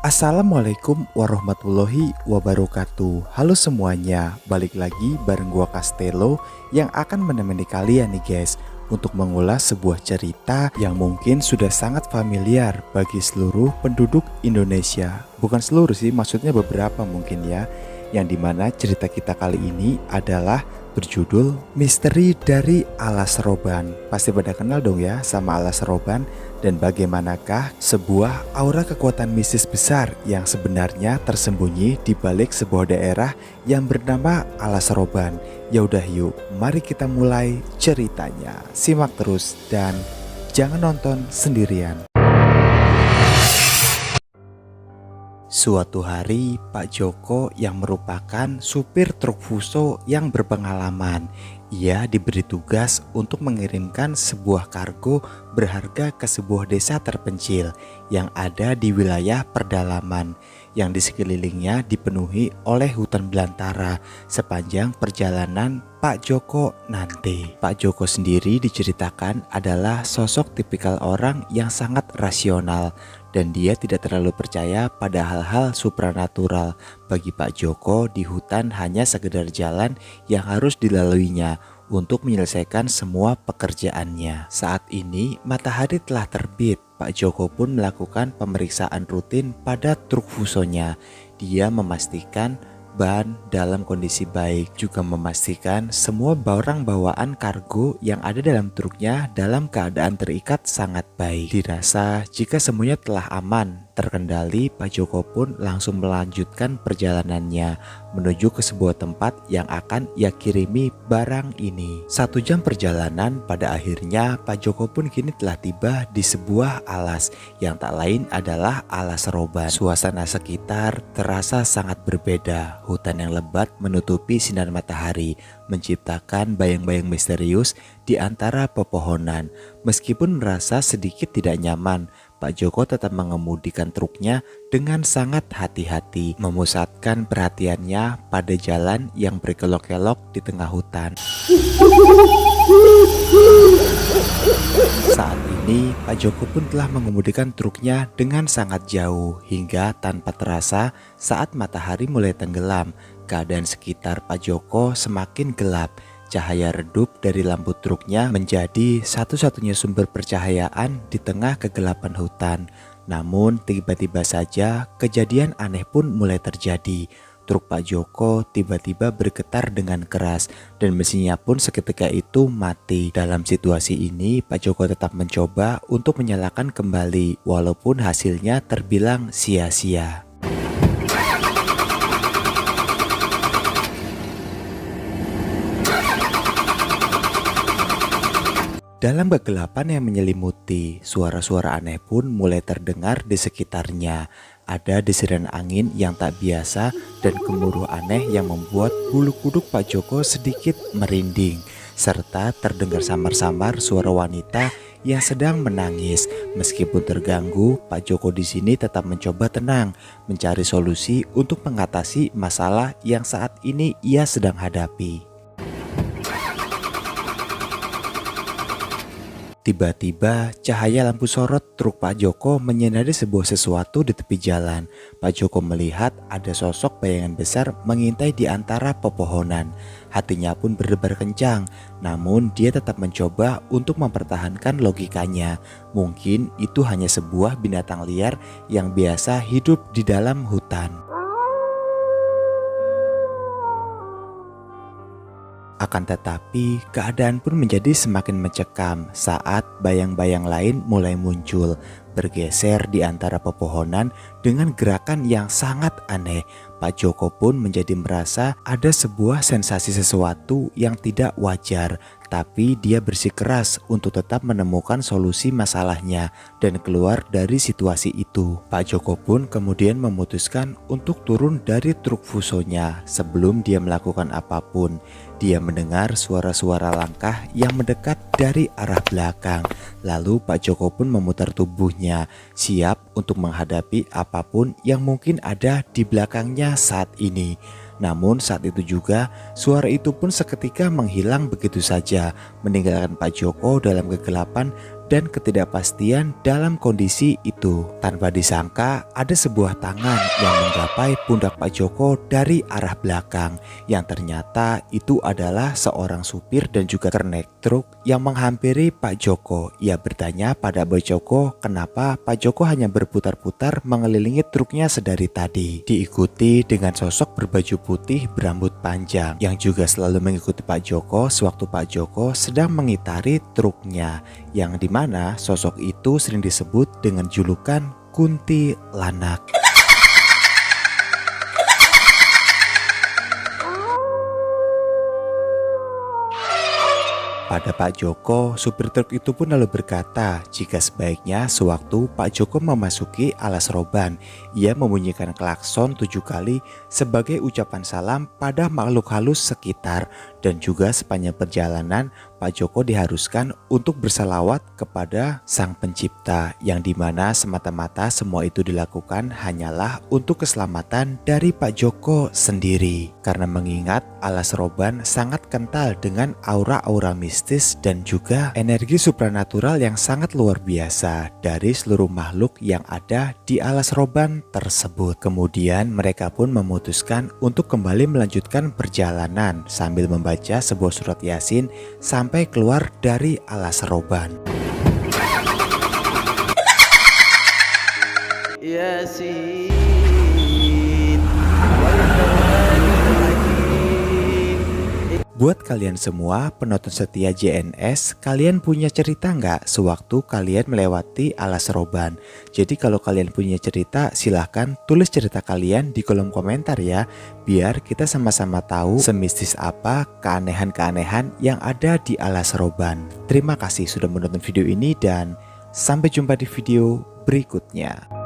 Assalamualaikum warahmatullahi wabarakatuh. Halo semuanya, balik lagi bareng gua Castello yang akan menemani kalian nih guys, untuk mengulas sebuah cerita yang mungkin sudah sangat familiar bagi seluruh penduduk Indonesia. Bukan seluruh sih, maksudnya beberapa mungkin ya. Yang dimana cerita kita kali ini adalah berjudul Misteri dari Alas Roban. Pasti pada kenal dong ya sama Alas Roban. Dan bagaimanakah sebuah aura kekuatan mistis besar yang sebenarnya tersembunyi di balik sebuah daerah yang bernama Alas Roban. Ya udah yuk, mari kita mulai ceritanya. Simak terus dan jangan nonton sendirian. Suatu hari, Pak Joko yang merupakan supir truk Fuso yang berpengalaman, ia diberi tugas untuk mengirimkan sebuah kargo berharga ke sebuah desa terpencil yang ada di wilayah pedalaman yang di sekelilingnya dipenuhi oleh hutan belantara sepanjang perjalanan Pak Joko nanti. Pak Joko sendiri diceritakan adalah sosok tipikal orang yang sangat rasional dan dia tidak terlalu percaya pada hal-hal supranatural. Bagi Pak Joko, di hutan hanya sekedar jalan yang harus dilaluinya untuk menyelesaikan semua pekerjaannya. Saat ini matahari telah terbit. Pak Joko pun melakukan pemeriksaan rutin pada truk Fusonya. Dia memastikan ban dalam kondisi baik, juga memastikan semua barang bawaan kargo yang ada dalam truknya dalam keadaan terikat sangat baik. Dirasa jika semuanya telah aman, terkendali, Pak Joko pun langsung melanjutkan perjalanannya menuju ke sebuah tempat yang akan ia kirimi barang ini. 1 jam perjalanan, pada akhirnya Pak Joko pun kini telah tiba di sebuah alas yang tak lain adalah Alas Roban. Suasana sekitar terasa sangat berbeda. Hutan yang lebat menutupi sinar matahari, menciptakan bayang-bayang misterius di antara pepohonan. Meskipun merasa sedikit tidak nyaman, Pak Joko tetap mengemudikan truknya dengan sangat hati-hati, memusatkan perhatiannya pada jalan yang berkelok-kelok di tengah hutan. Saat ini Pak Joko pun telah mengemudikan truknya dengan sangat jauh hingga tanpa terasa saat matahari mulai tenggelam, keadaan sekitar Pak Joko semakin gelap. Cahaya redup dari lampu truknya menjadi satu-satunya sumber percahayaan di tengah kegelapan hutan. Namun tiba-tiba saja kejadian aneh pun mulai terjadi. Truk Pak Joko tiba-tiba bergetar dengan keras dan mesinnya pun seketika itu mati. Dalam situasi ini Pak Joko tetap mencoba untuk menyalakan kembali walaupun hasilnya terbilang sia-sia. Dalam kegelapan yang menyelimuti, suara-suara aneh pun mulai terdengar di sekitarnya. Ada desiran angin yang tak biasa dan gemuruh aneh yang membuat bulu kuduk Pak Joko sedikit merinding. Serta terdengar samar-samar suara wanita yang sedang menangis. Meskipun terganggu, Pak Joko di sini tetap mencoba tenang, mencari solusi untuk mengatasi masalah yang saat ini ia sedang hadapi. Tiba-tiba cahaya lampu sorot truk Pak Joko menyinari sebuah sesuatu di tepi jalan. Pak Joko melihat ada sosok bayangan besar mengintai di antara pepohonan. Hatinya pun berdebar kencang, namun dia tetap mencoba untuk mempertahankan logikanya. Mungkin itu hanya sebuah binatang liar yang biasa hidup di dalam hutan. Akan tetapi keadaan pun menjadi semakin mencekam saat bayang-bayang lain mulai muncul, bergeser di antara pepohonan dengan gerakan yang sangat aneh. Pak Joko pun menjadi merasa ada sebuah sensasi sesuatu yang tidak wajar, tapi dia bersikeras untuk tetap menemukan solusi masalahnya dan keluar dari situasi itu. Pak Joko pun kemudian memutuskan untuk turun dari truk Fusonya. Sebelum dia melakukan apapun, dia mendengar suara-suara langkah yang mendekat dari arah belakang. Lalu Pak Joko pun memutar tubuhnya, siap untuk menghadapi apapun yang mungkin ada di belakangnya saat ini. Namun saat itu juga suara itu pun seketika menghilang begitu saja, meninggalkan Pak Joko dalam kegelapan dan ketidakpastian dalam kondisi itu. Tanpa disangka ada sebuah tangan yang menggapai pundak Pak Joko dari arah belakang, yang ternyata itu adalah seorang supir dan juga kernet truk yang menghampiri Pak Joko. Ia bertanya pada Pak Joko kenapa Pak Joko hanya berputar-putar mengelilingi truknya sedari tadi. Diikuti dengan sosok berbaju putih berambut panjang yang juga selalu mengikuti Pak Joko sewaktu Pak Joko sedang mengitari truknya, yang dimana sosok itu sering disebut dengan julukan Kuntilanak. Pada Pak Joko, supir truk itu pun lalu berkata jika sebaiknya sewaktu Pak Joko memasuki alas roban, ia membunyikan klakson 7 kali sebagai ucapan salam pada makhluk halus sekitar, dan juga sepanjang perjalanan Pak Joko diharuskan untuk bersalawat kepada Sang Pencipta, yang dimana semata-mata semua itu dilakukan hanyalah untuk keselamatan dari Pak Joko sendiri. Karena mengingat alas roban sangat kental dengan aura-aura mistis dan juga energi supranatural yang sangat luar biasa dari seluruh makhluk yang ada di alas roban tersebut. Kemudian mereka pun memutuskan untuk kembali melanjutkan perjalanan sambil membaca sebuah surat Yasin sampai keluar dari alas roban. Yasin. Buat kalian semua penonton setia JNS, kalian punya cerita nggak sewaktu kalian melewati alas roban? Jadi kalau kalian punya cerita, silahkan tulis cerita kalian di kolom komentar ya, biar kita sama-sama tahu semistis apa keanehan-keanehan yang ada di alas roban. Terima kasih sudah menonton video ini dan sampai jumpa di video berikutnya.